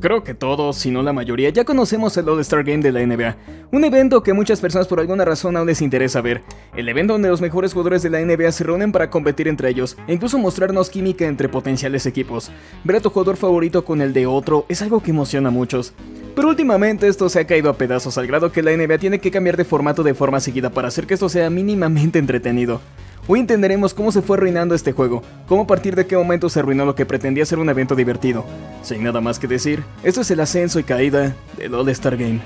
Creo que todos, si no la mayoría, ya conocemos el All-Star Game de la NBA, un evento que muchas personas por alguna razón aún les interesa ver, el evento donde los mejores jugadores de la NBA se reúnen para competir entre ellos, e incluso mostrarnos química entre potenciales equipos. Ver a tu jugador favorito con el de otro es algo que emociona a muchos. Pero últimamente esto se ha caído a pedazos al grado que la NBA tiene que cambiar de formato de forma seguida para hacer que esto sea mínimamente entretenido. Hoy entenderemos cómo se fue arruinando este juego, cómo a partir de qué momento se arruinó lo que pretendía ser un evento divertido. Sin nada más que decir, esto es el ascenso y caída del All-Star Game.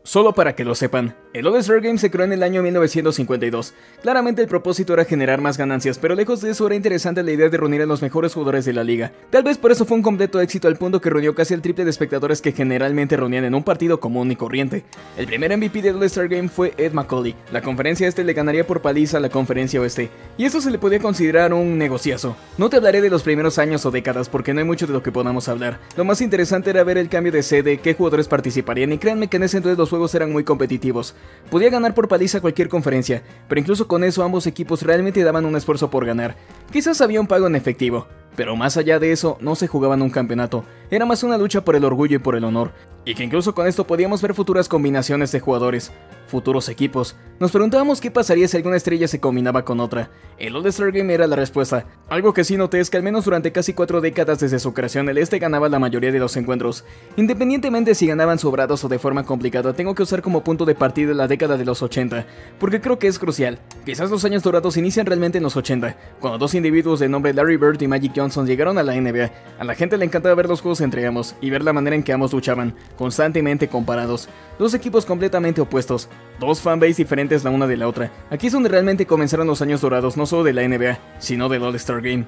Solo para que lo sepan, el All-Star Game se creó en el año 1952. Claramente el propósito era generar más ganancias, pero lejos de eso era interesante la idea de reunir a los mejores jugadores de la liga. Tal vez por eso fue un completo éxito al punto que reunió casi el triple de espectadores que generalmente reunían en un partido común y corriente. El primer MVP del All-Star Game fue Ed Macauley. La conferencia este le ganaría por paliza a la conferencia oeste, y eso se le podía considerar un negociazo. No te hablaré de los primeros años o décadas porque no hay mucho de lo que podamos hablar. Lo más interesante era ver el cambio de sede, qué jugadores participarían, y créanme que en ese entonces los juegos eran muy competitivos. Podía ganar por paliza cualquier conferencia, pero incluso con eso ambos equipos realmente daban un esfuerzo por ganar. Quizás había un pago en efectivo, pero más allá de eso no se jugaban un campeonato, era más una lucha por el orgullo y por el honor, y que incluso con esto podíamos ver futuras combinaciones de jugadores, futuros equipos. Nos preguntábamos qué pasaría si alguna estrella se combinaba con otra. El All-Star Game era la respuesta. Algo que sí noté es que al menos durante casi 4 décadas desde su creación el este ganaba la mayoría de los encuentros. Independientemente si ganaban sobrados o de forma complicada, tengo que usar como punto de partida la década de los 80, porque creo que es crucial. Quizás los años dorados inician realmente en los 80, cuando dos individuos de nombre Larry Bird y Magic Johnson llegaron a la NBA. A la gente le encantaba ver los juegos entre ambos y ver la manera en que ambos luchaban, constantemente comparados. Dos equipos completamente opuestos, dos fanbase diferentes la una de la otra. Aquí es donde realmente comenzaron los años dorados, no solo de la NBA, sino del All-Star Game.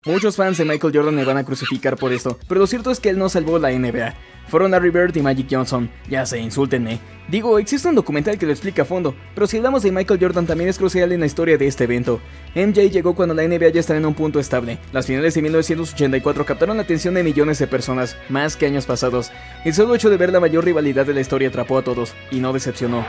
Muchos fans de Michael Jordan me van a crucificar por esto, pero lo cierto es que él no salvó la NBA. Fueron Larry Bird y Magic Johnson. Ya sé, insúltenme. Digo, existe un documental que lo explica a fondo, pero si hablamos de Michael Jordan también es crucial en la historia de este evento. MJ llegó cuando la NBA ya estaba en un punto estable. Las finales de 1984 captaron la atención de millones de personas, más que años pasados. El solo hecho de ver la mayor rivalidad de la historia atrapó a todos, y no decepcionó.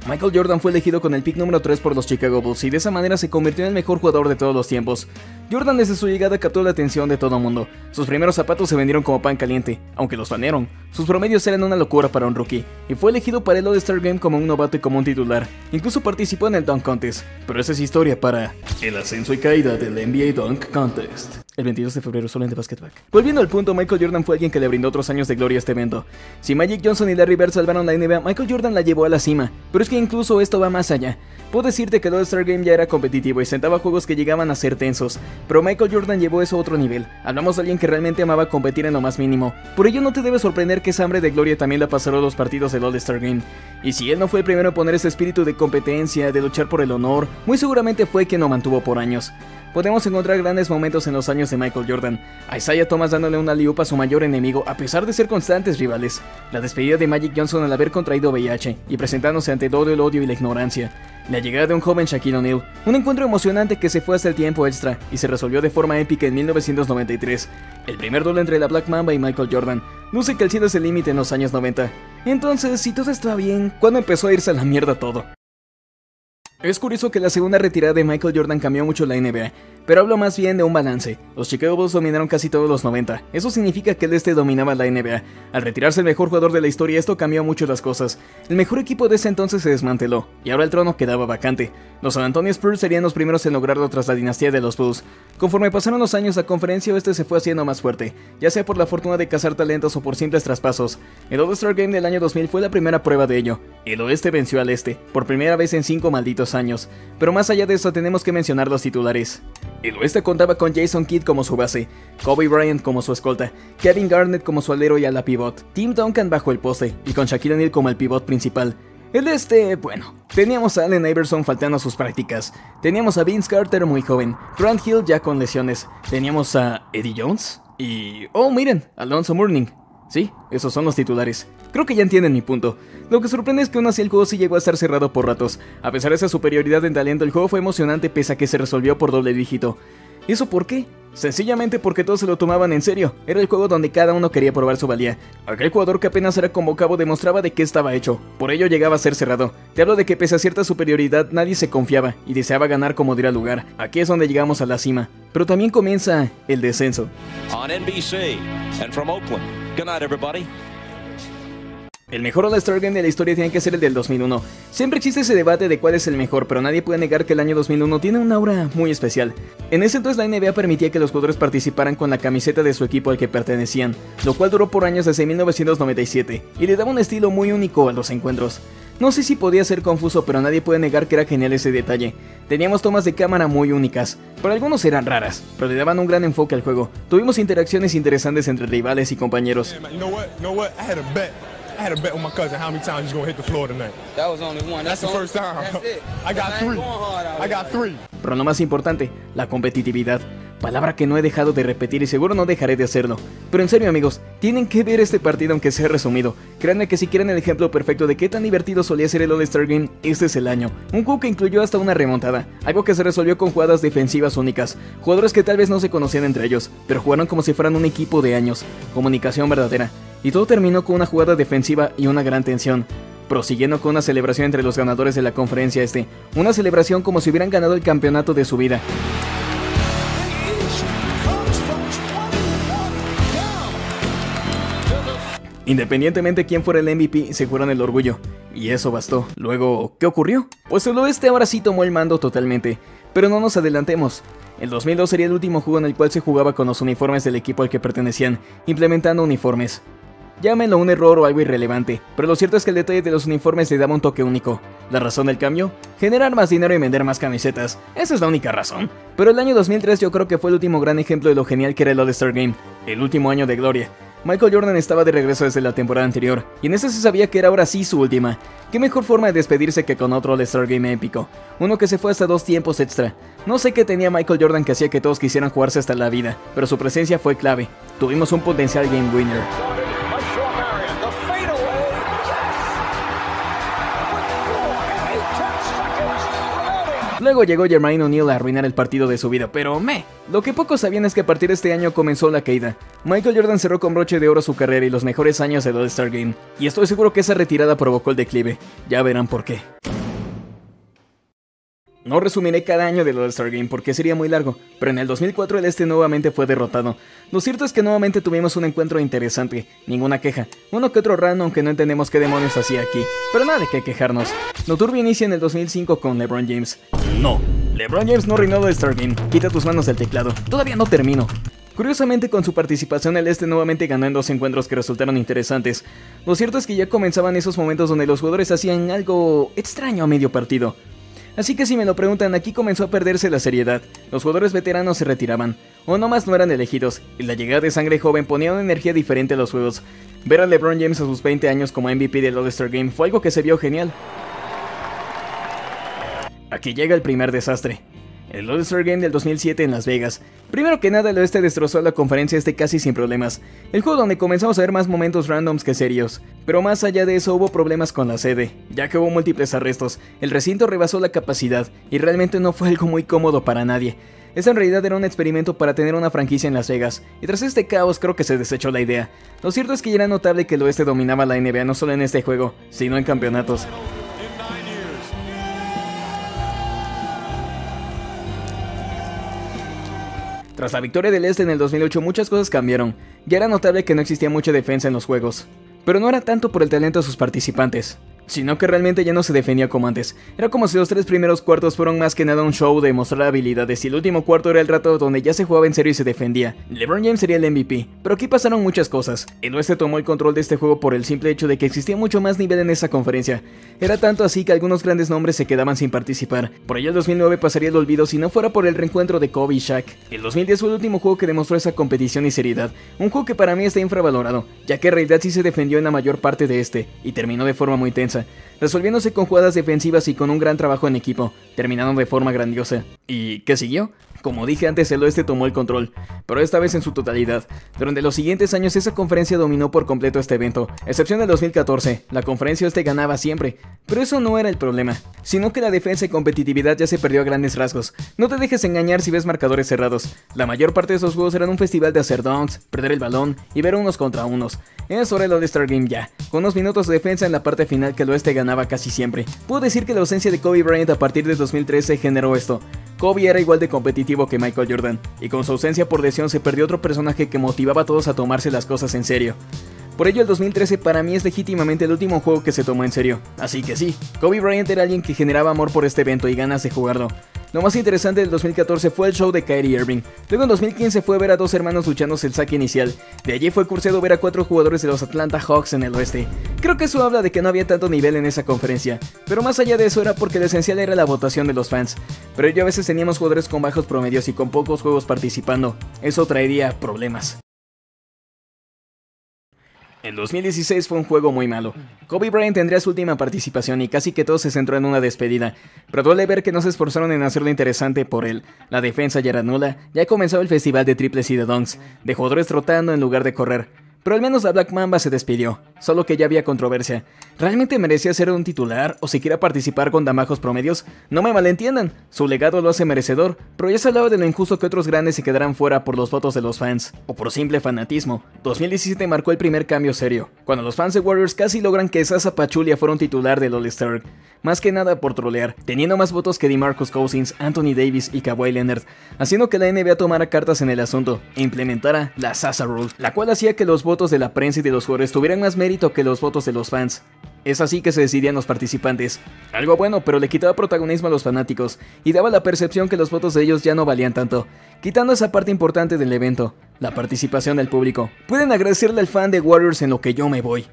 Michael Jordan fue elegido con el pick número 3 por los Chicago Bulls y de esa manera se convirtió en el mejor jugador de todos los tiempos. Jordan desde su llegada captó la atención de todo el mundo. Sus primeros zapatos se vendieron como pan caliente, aunque los banearon. Sus promedios eran una locura para un rookie, y fue elegido para el All-Star Game como un novato y como un titular. Incluso participó en el Dunk Contest, pero esa es historia para el ascenso y caída del NBA Dunk Contest. El 22 de febrero solo en The Basketball. Volviendo al punto, Michael Jordan fue alguien que le brindó otros años de gloria a este evento. Si Magic Johnson y Larry Bird salvaron la NBA, Michael Jordan la llevó a la cima. Pero es que incluso esto va más allá. Puedo decirte que el All-Star Game ya era competitivo y sentaba juegos que llegaban a ser tensos, pero Michael Jordan llevó eso a otro nivel. Hablamos de alguien que realmente amaba competir en lo más mínimo. Por ello no te debe sorprender que esa hambre de gloria también la pasó a los partidos del All-Star Game. Y si él no fue el primero en poner ese espíritu de competencia, de luchar por el honor, muy seguramente fue quien lo mantuvo por años. Podemos encontrar grandes momentos en los años de Michael Jordan. A Isaiah Thomas dándole una alley-oop a su mayor enemigo a pesar de ser constantes rivales. La despedida de Magic Johnson al haber contraído VIH y presentándose ante todo el odio y la ignorancia. La llegada de un joven Shaquille O'Neal. Un encuentro emocionante que se fue hasta el tiempo extra y se resolvió de forma épica en 1993. El primer duelo entre la Black Mamba y Michael Jordan. Luce que el cielo es el límite en los años 90. Entonces, si todo estaba bien, ¿cuándo empezó a irse a la mierda todo? Es curioso que la segunda retirada de Michael Jordan cambió mucho la NBA, pero hablo más bien de un balance. Los Chicago Bulls dominaron casi todos los 90, eso significa que el este dominaba la NBA. Al retirarse el mejor jugador de la historia, esto cambió mucho las cosas. El mejor equipo de ese entonces se desmanteló, y ahora el trono quedaba vacante. Los San Antonio Spurs serían los primeros en lograrlo tras la dinastía de los Bulls. Conforme pasaron los años, la conferencia oeste se fue haciendo más fuerte, ya sea por la fortuna de cazar talentos o por simples traspasos. El All-Star Game del año 2000 fue la primera prueba de ello. El oeste venció al este, por primera vez en 5 malditos años. Pero más allá de eso tenemos que mencionar los titulares. El oeste contaba con Jason Kidd como su base, Kobe Bryant como su escolta, Kevin Garnett como su alero y ala pivot, Tim Duncan bajo el poste y con Shaquille O'Neal como el pivot principal. El este, bueno, teníamos a Allen Iverson faltando a sus prácticas, teníamos a Vince Carter muy joven, Grant Hill ya con lesiones, teníamos a Eddie Jones y... oh miren, Alonzo Mourning. Sí, esos son los titulares. Creo que ya entienden mi punto. Lo que sorprende es que aún así el juego sí llegó a estar cerrado por ratos. A pesar de esa superioridad en talento, el juego fue emocionante pese a que se resolvió por doble dígito. ¿Y eso por qué? Sencillamente porque todos se lo tomaban en serio. Era el juego donde cada uno quería probar su valía. Aquel jugador que apenas era convocado demostraba de qué estaba hecho. Por ello llegaba a ser cerrado. Te hablo de que pese a cierta superioridad nadie se confiaba y deseaba ganar como diera lugar. Aquí es donde llegamos a la cima. Pero también comienza el descenso. On NBC and from Oakland. Good night, everybody. El mejor All-Star Game de la historia tiene que ser el del 2001. Siempre existe ese debate de cuál es el mejor, pero nadie puede negar que el año 2001 tiene un aura muy especial. En ese entonces la NBA permitía que los jugadores participaran con la camiseta de su equipo al que pertenecían, lo cual duró por años desde 1997, y le daba un estilo muy único a los encuentros. No sé si podía ser confuso, pero nadie puede negar que era genial ese detalle. Teníamos tomas de cámara muy únicas, para algunos eran raras, pero le daban un gran enfoque al juego. Tuvimos interacciones interesantes entre rivales y compañeros. I had a bet with my cousin how many times he's gonna hit the floor tonight. That was only one. That's the first time. That's it. I got three. Pero lo más importante, la competitividad. Palabra que no he dejado de repetir y seguro no dejaré de hacerlo. Pero en serio amigos, tienen que ver este partido aunque sea resumido. Créanme que si quieren el ejemplo perfecto de qué tan divertido solía ser el All-Star Game, este es el año. Un juego que incluyó hasta una remontada, algo que se resolvió con jugadas defensivas únicas, jugadores que tal vez no se conocían entre ellos, pero jugaron como si fueran un equipo de años, comunicación verdadera. Y todo terminó con una jugada defensiva y una gran tensión, prosiguiendo con una celebración entre los ganadores de la conferencia este, una celebración como si hubieran ganado el campeonato de su vida. Independientemente de quién fuera el MVP, se juran el orgullo, y eso bastó. Luego, ¿qué ocurrió? Pues el oeste ahora sí tomó el mando totalmente, pero no nos adelantemos. El 2002 sería el último juego en el cual se jugaba con los uniformes del equipo al que pertenecían, implementando uniformes. Llámenlo un error o algo irrelevante, pero lo cierto es que el detalle de los uniformes le daba un toque único. ¿La razón del cambio? Generar más dinero y vender más camisetas. Esa es la única razón. Pero el año 2003 yo creo que fue el último gran ejemplo de lo genial que era el All-Star Game. El último año de gloria. Michael Jordan estaba de regreso desde la temporada anterior, y en ese se sabía que era ahora sí su última. ¿Qué mejor forma de despedirse que con otro All-Star Game épico? Uno que se fue hasta 2 tiempos extra. No sé qué tenía Michael Jordan que hacía que todos quisieran jugarse hasta la vida, pero su presencia fue clave. Tuvimos un potencial game winner. Luego llegó Jermaine O'Neal a arruinar el partido de su vida, pero lo que pocos sabían es que a partir de este año comenzó la caída. Michael Jordan cerró con broche de oro su carrera y los mejores años del All-Star Game, y estoy seguro que esa retirada provocó el declive. Ya verán por qué. No resumiré cada año del All-Star Game porque sería muy largo, pero en el 2004 el este nuevamente fue derrotado. Lo cierto es que nuevamente tuvimos un encuentro interesante, ninguna queja, uno que otro random que no entendemos qué demonios hacía aquí, pero nada de qué quejarnos. Lo turbio inicia en el 2005 con LeBron James. No, LeBron James no reinó el All-Star Game, quita tus manos del teclado, todavía no termino. Curiosamente, con su participación el este nuevamente ganó en 2 encuentros que resultaron interesantes. Lo cierto es que ya comenzaban esos momentos donde los jugadores hacían algo extraño a medio partido. Así que si me lo preguntan, aquí comenzó a perderse la seriedad. Los jugadores veteranos se retiraban, o nomás no eran elegidos, y la llegada de sangre joven ponía una energía diferente a los juegos. Ver a LeBron James a sus 20 años como MVP del All-Star Game fue algo que se vio genial. Aquí llega el primer desastre. El All-Star Game del 2007 en Las Vegas. Primero que nada, el oeste destrozó la conferencia este casi sin problemas. El juego donde comenzamos a ver más momentos randoms que serios. Pero más allá de eso hubo problemas con la sede, ya que hubo múltiples arrestos, el recinto rebasó la capacidad, y realmente no fue algo muy cómodo para nadie. Esta en realidad era un experimento para tener una franquicia en Las Vegas, y tras este caos creo que se desechó la idea. Lo cierto es que ya era notable que el oeste dominaba la NBA no solo en este juego, sino en campeonatos. Tras la victoria del este en el 2008 muchas cosas cambiaron, ya era notable que no existía mucha defensa en los juegos. Pero no era tanto por el talento de sus participantes, sino que realmente ya no se defendía como antes. Era como si los 3 primeros cuartos fueron más que nada un show de mostrar habilidades y el último cuarto era el rato donde ya se jugaba en serio y se defendía. LeBron James sería el MVP, pero aquí pasaron muchas cosas. El oeste tomó el control de este juego por el simple hecho de que existía mucho más nivel en esa conferencia. Era tanto así que algunos grandes nombres se quedaban sin participar. Por ello el 2009 pasaría el olvido si no fuera por el reencuentro de Kobe y Shaq. El 2010 fue el último juego que demostró esa competición y seriedad. Un juego que para mí está infravalorado, ya que en realidad sí se defendió en la mayor parte de este, y terminó de forma muy tensa, resolviéndose con jugadas defensivas y con un gran trabajo en equipo, terminando de forma grandiosa. ¿Y qué siguió? Como dije antes, el oeste tomó el control, pero esta vez en su totalidad. Durante los siguientes años esa conferencia dominó por completo este evento, excepción del 2014, la conferencia oeste ganaba siempre, pero eso no era el problema, sino que la defensa y competitividad ya se perdió a grandes rasgos. No te dejes engañar si ves marcadores cerrados, la mayor parte de esos juegos eran un festival de hacer dunks, perder el balón y ver unos contra unos. Es hora el All-Star Game ya, con unos minutos de defensa en la parte final que el oeste ganaba casi siempre. Puedo decir que la ausencia de Kobe Bryant a partir de 2013 generó esto. Kobe era igual de competitivo que Michael Jordan, y con su ausencia por lesión se perdió otro personaje que motivaba a todos a tomarse las cosas en serio. Por ello el 2013 para mí es legítimamente el último juego que se tomó en serio, así que sí, Kobe Bryant era alguien que generaba amor por este evento y ganas de jugarlo. Lo más interesante del 2014 fue el show de Kyrie Irving. Luego en 2015 fue ver a dos hermanos luchándose el saque inicial. De allí fue curioso ver a 4 jugadores de los Atlanta Hawks en el oeste. Creo que eso habla de que no había tanto nivel en esa conferencia, pero más allá de eso era porque lo esencial era la votación de los fans. Pero ello a veces teníamos jugadores con bajos promedios y con pocos juegos participando. Eso traería problemas. El 2016 fue un juego muy malo. Kobe Bryant tendría su última participación y casi que todo se centró en una despedida, pero duele ver que no se esforzaron en hacerlo interesante por él. La defensa ya era nula, ya comenzaba el festival de triples y de dunks, de jugadores trotando en lugar de correr. Pero al menos la Black Mamba se despidió, solo que ya había controversia. ¿Realmente merecía ser un titular o siquiera participar con tan bajos promedios? No me malentiendan, su legado lo hace merecedor, pero ya se hablaba de lo injusto que otros grandes se quedaran fuera por los votos de los fans, o por simple fanatismo. 2017 marcó el primer cambio serio, cuando los fans de Warriors casi logran que Zaza Pachulia fuera un titular del All-Star. Más que nada por trolear, teniendo más votos que DeMarcus Cousins, Anthony Davis y Kawhi Leonard, haciendo que la NBA tomara cartas en el asunto e implementara la Zaza Rule, la cual hacía que los votos de la prensa y de los jugadores tuvieran más mérito que los votos de los fans. Es así que se decidían los participantes. Algo bueno, pero le quitaba protagonismo a los fanáticos y daba la percepción que los votos de ellos ya no valían tanto, quitando esa parte importante del evento, la participación del público. Pueden agradecerle al fan de Warriors en lo que yo me voy.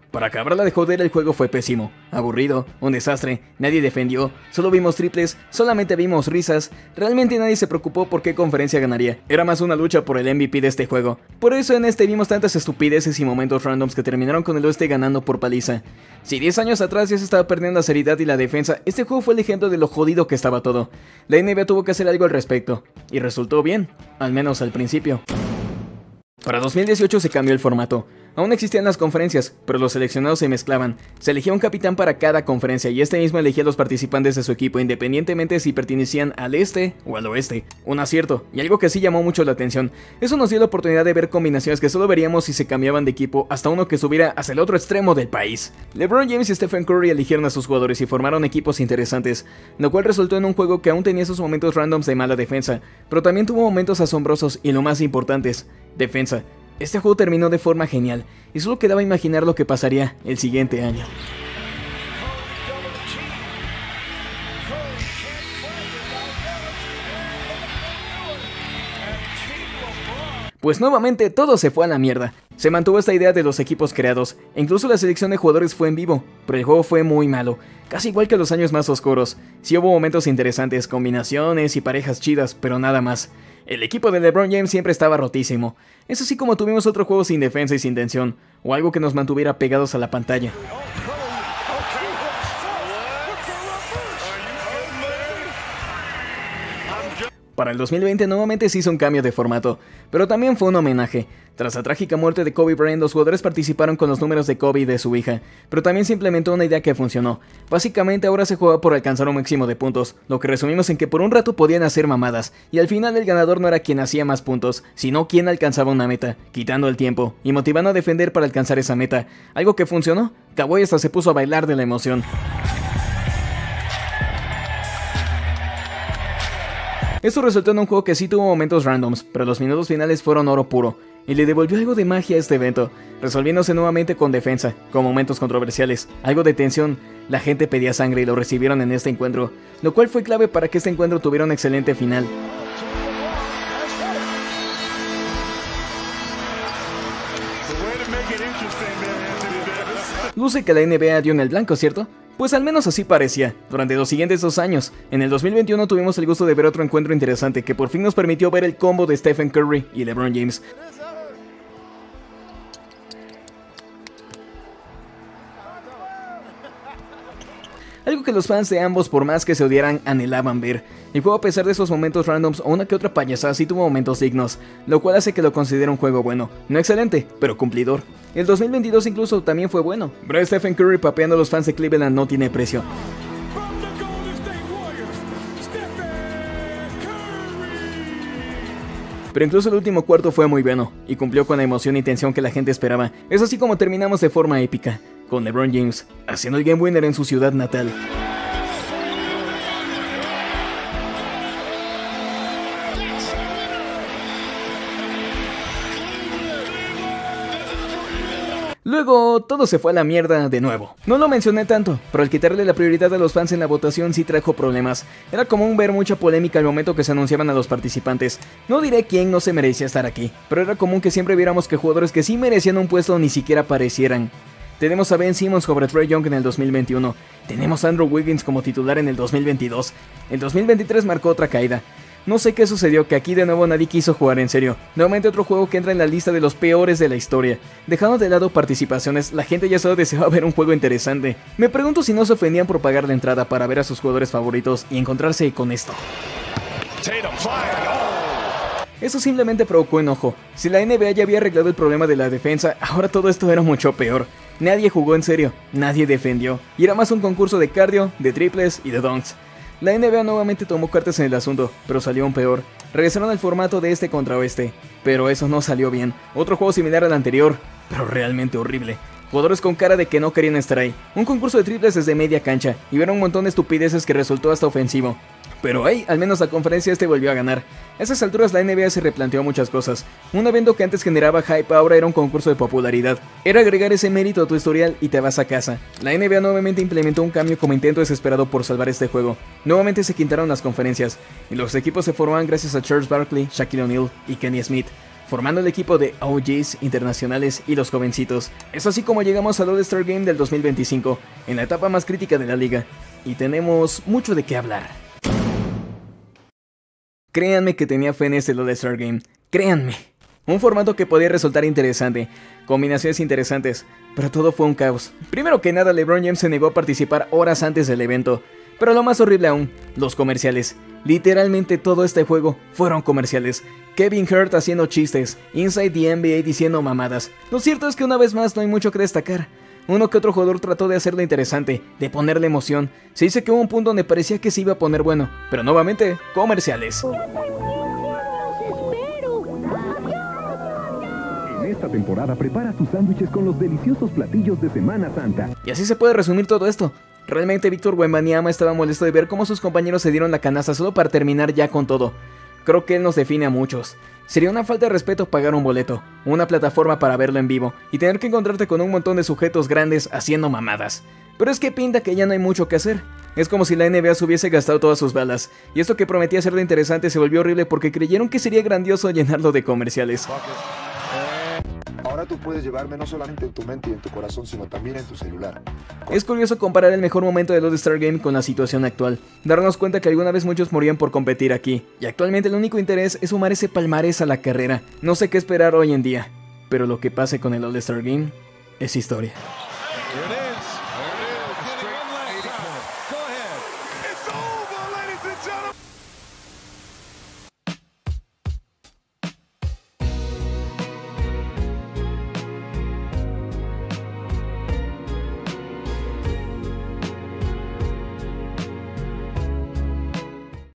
Para acabarla de joder, el juego fue pésimo, aburrido, un desastre, nadie defendió, solo vimos triples, solamente vimos risas, realmente nadie se preocupó por qué conferencia ganaría, era más una lucha por el MVP de este juego. Por eso en este vimos tantas estupideces y momentos randoms que terminaron con el oeste ganando por paliza. Si 10 años atrás ya se estaba perdiendo la seriedad y la defensa, este juego fue el ejemplo de lo jodido que estaba todo. La NBA tuvo que hacer algo al respecto, y resultó bien, al menos al principio. Para 2018 se cambió el formato. Aún existían las conferencias, pero los seleccionados se mezclaban. Se elegía un capitán para cada conferencia y este mismo elegía a los participantes de su equipo independientemente si pertenecían al este o al oeste. Un acierto, y algo que sí llamó mucho la atención. Eso nos dio la oportunidad de ver combinaciones que solo veríamos si se cambiaban de equipo hasta uno que estuviera hacia el otro extremo del país. LeBron James y Stephen Curry eligieron a sus jugadores y formaron equipos interesantes, lo cual resultó en un juego que aún tenía sus momentos randoms de mala defensa, pero también tuvo momentos asombrosos y lo más importantes, defensa. Este juego terminó de forma genial, y solo quedaba imaginar lo que pasaría el siguiente año. Pues nuevamente todo se fue a la mierda. Se mantuvo esta idea de los equipos creados, e incluso la selección de jugadores fue en vivo, pero el juego fue muy malo, casi igual que los años más oscuros. Sí hubo momentos interesantes, combinaciones y parejas chidas, pero nada más. El equipo de LeBron James siempre estaba rotísimo. Es así como tuvimos otro juego sin defensa y sin tensión, o algo que nos mantuviera pegados a la pantalla. Para el 2020 nuevamente se hizo un cambio de formato, pero también fue un homenaje. Tras la trágica muerte de Kobe Bryant, los jugadores participaron con los números de Kobe y de su hija, pero también se implementó una idea que funcionó. Básicamente ahora se juega por alcanzar un máximo de puntos, lo que resumimos en que por un rato podían hacer mamadas, y al final el ganador no era quien hacía más puntos, sino quien alcanzaba una meta, quitando el tiempo, y motivando a defender para alcanzar esa meta, algo que funcionó. Kawhi hasta se puso a bailar de la emoción. Esto resultó en un juego que sí tuvo momentos randoms, pero los minutos finales fueron oro puro, y le devolvió algo de magia a este evento, resolviéndose nuevamente con defensa, con momentos controversiales, algo de tensión. La gente pedía sangre y lo recibieron en este encuentro, lo cual fue clave para que este encuentro tuviera un excelente final. Luce que la NBA dio en el blanco, ¿cierto? Pues al menos así parecía, durante los siguientes 2 años. En el 2021 tuvimos el gusto de ver otro encuentro interesante que por fin nos permitió ver el combo de Stephen Curry y LeBron James. algo que los fans de ambos, por más que se odiaran, anhelaban ver. El juego, a pesar de esos momentos randoms o una que otra payasada, sí tuvo momentos dignos, lo cual hace que lo considere un juego bueno, no excelente, pero cumplidor. El 2022 incluso también fue bueno, pero Stephen Curry papeando a los fans de Cleveland no tiene precio. Pero incluso el último cuarto fue muy bueno, y cumplió con la emoción y tensión que la gente esperaba. Es así como terminamos de forma épica, con LeBron James haciendo el Game Winner en su ciudad natal. Luego, todo se fue a la mierda de nuevo. No lo mencioné tanto, pero al quitarle la prioridad a los fans en la votación sí trajo problemas. Era común ver mucha polémica al momento que se anunciaban a los participantes. No diré quién no se merecía estar aquí, pero era común que siempre viéramos que jugadores que sí merecían un puesto ni siquiera aparecieran. Tenemos a Ben Simmons sobre Trae Young en el 2021. Tenemos a Andrew Wiggins como titular en el 2022. El 2023 marcó otra caída. No sé qué sucedió, que aquí de nuevo nadie quiso jugar en serio. Nuevamente otro juego que entra en la lista de los peores de la historia. Dejando de lado participaciones, la gente ya solo deseaba ver un juego interesante. Me pregunto si no se ofendían por pagar la entrada para ver a sus jugadores favoritos y encontrarse con esto. Eso simplemente provocó enojo. Si la NBA ya había arreglado el problema de la defensa, ahora todo esto era mucho peor. Nadie jugó en serio, nadie defendió, y era más un concurso de cardio, de triples y de dunks. La NBA nuevamente tomó cartas en el asunto, pero salió aún peor. Regresaron al formato de este contra oeste, pero eso no salió bien. Otro juego similar al anterior, pero realmente horrible. Jugadores con cara de que no querían estar ahí. Un concurso de triples desde media cancha, y vieron un montón de estupideces que resultó hasta ofensivo. Pero hey, al menos la conferencia volvió a ganar. A esas alturas la NBA se replanteó muchas cosas. Un evento que antes generaba hype ahora era un concurso de popularidad. Era agregar ese mérito a tu historial y te vas a casa. La NBA nuevamente implementó un cambio como intento desesperado por salvar este juego. Nuevamente se quintaron las conferencias, y los equipos se formaban gracias a Charles Barkley, Shaquille O'Neal y Kenny Smith, formando el equipo de OGs internacionales y los jovencitos. Es así como llegamos al All-Star Game del 2025, en la etapa más crítica de la liga, y tenemos mucho de qué hablar. Créanme que tenía fe en este All-Star Game, créanme. Un formato que podía resultar interesante, combinaciones interesantes, pero todo fue un caos. Primero que nada, LeBron James se negó a participar horas antes del evento, pero lo más horrible aún, los comerciales. Literalmente todo este juego fueron comerciales. Kevin Hart haciendo chistes, Inside the NBA diciendo mamadas. Lo cierto es que una vez más no hay mucho que destacar. Uno que otro jugador trató de hacerlo interesante, de ponerle emoción. Se dice que hubo un punto donde parecía que se iba a poner bueno, pero nuevamente, comerciales. En esta temporada prepara tus sándwiches con los deliciosos platillos de Semana Santa. Y así se puede resumir todo esto. Realmente Víctor Wembanyama estaba molesto de ver cómo sus compañeros se dieron la canasta solo para terminar ya con todo. Creo que él nos define a muchos. Sería una falta de respeto pagar un boleto, una plataforma para verlo en vivo, y tener que encontrarte con un montón de sujetos grandes haciendo mamadas. Pero es que pinta que ya no hay mucho que hacer. Es como si la NBA se hubiese gastado todas sus balas, y esto que prometía ser interesante se volvió horrible porque creyeron que sería grandioso llenarlo de comerciales. Ahora tú puedes llevarme no solamente en tu mente y en tu corazón, sino también en tu celular. Es curioso comparar el mejor momento del All-Star Game con la situación actual, darnos cuenta que alguna vez muchos morían por competir aquí, y actualmente el único interés es sumar ese palmarés a la carrera. No sé qué esperar hoy en día, pero lo que pase con el All-Star Game es historia.